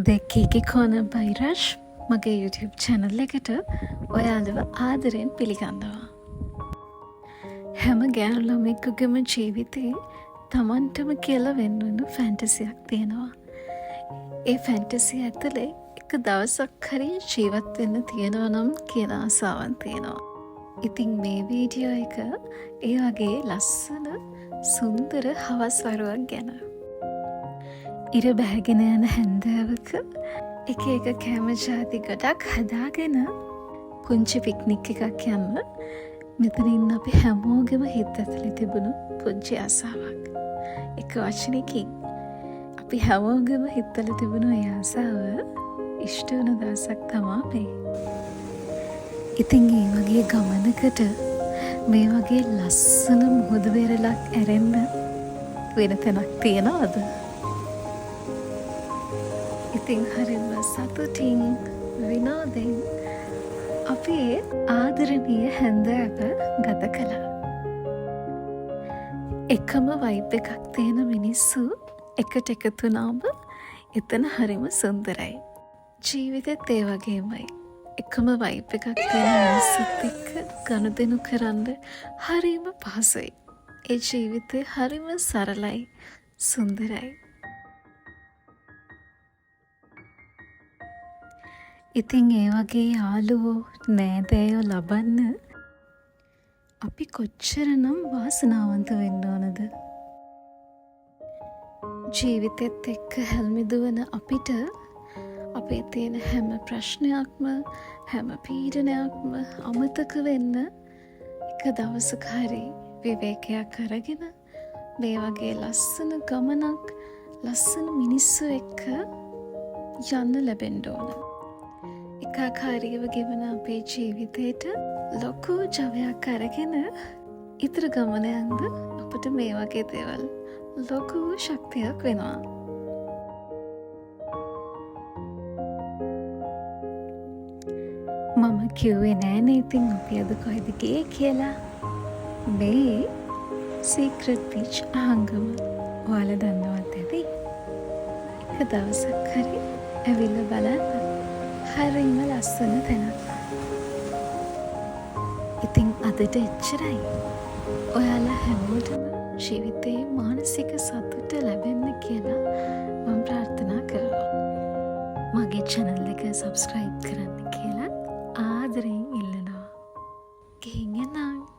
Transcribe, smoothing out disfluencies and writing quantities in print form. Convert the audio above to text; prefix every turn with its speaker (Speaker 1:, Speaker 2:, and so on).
Speaker 1: දෙකේකි කොන බයිරශ් මගේ YouTube channel එකට ඔයාලව ආදරයෙන් පිළිගන්නවා. හැම ගෑනු ළමෙකුගේම ජීවිතේ තමන්ටම කියලා වෙන්නුන ෆැන්ටසියක් තියෙනවා. ඒ ෆැන්ටසිය ඇතුලේ එක දවසක් හරි ජීවත් වෙන්න තියෙනවා නම් කියන ආසාවන් තියෙනවා. ඉතින් මේ වීඩියෝ එක ඒ වගේ ලස්සන සුන්දර හවස් වරුවක් ගැන. ඉර බැහැගෙන යන හැන්දෑවක එක එක කෑම ජාති ගොඩක් හදාගෙන පුංචි පික්නික් එකක් යන්න මෙතනින් අපි හැමෝගෙම හිත ඇතුලේ තිබුණු පුංචි ආසාවක්. එක වචනකින් අපි හැමෝගෙම හිතවල තිබුණු ඒ ආසාව ඉෂ්ට වෙන දවසක් තමයි මේ. ඉතින් මේ වගේ ගමනකට මේ වගේ ලස්සන මුහුදු වෙරළක් ඇරෙන්න වෙන තැනක් තියනවද? ඉතින් හරිම සතුටින් විනෝදෙන් අපි ආදරණීය හැන්දෑව ගත කළා. එකම වයිබ් එකක් තියෙන මිනිස්සු එකට එකතු වුණාම එතන හරිම සුන්දරයි. ජීවිතෙත් ඒ වගේමයි. එකම වයිබ් එකක් තියෙන මිනිස්සුත් එක්ක ගනුදෙනු කරන්න හරිම පහසුයි. ඒ ජීවිතේ හරිම සරලයි, සුන්දරයි. ඉතින් ඒ වගේ යාළුවෝ නෑදෑයෝ ලබන්න අපි කොච්චරනම් වාසනාවන්ත වෙන්න ඕනද? ජීවිතෙත් එක්ක හැල්මිදුවන අපිට අපේ තියෙන හැම ප්‍රශ්නයක්ම හැම පීඩනයක්ම අමතක වෙන්න එක දවසක හරි විවේකයක් අරගෙන මේ වගේ ලස්සන ගමනක් ලස්සන මිනිස්සු එක්ක යන්න ලැබෙන්න ඕන. එකාකාරීව ගෙවන අපේ ජීවිතේට ලොකු ජවයක් අරගෙන ඉතර ගමන යන්න අපට මේ වගේ දේවල් ලොකු ශක්තියක් වෙනවා. මම කිව්වේ නෑනේ ඉතින් අපි අද කොහෙද ගියේ කියලා. මේ සීක්‍රට් බීච් අහංගම. ඔයාලා දන්නවත් ඇති. එක දවසක් හරි ඇවිල්ලා බලන්න. හරිම ලස්සන තැනක්. ඉතින් අදට එච්චරයි. ඔයාලා හැමෝටම ජීවිතේ මානසික සතුට ලැබෙන්න කියලා මම ප්‍රාර්ථනා කරනවා. මගේ channel එක subscribe කරන්න කියලා ආදරෙන් ඉල්ලනවා. ගිහින් එන්න.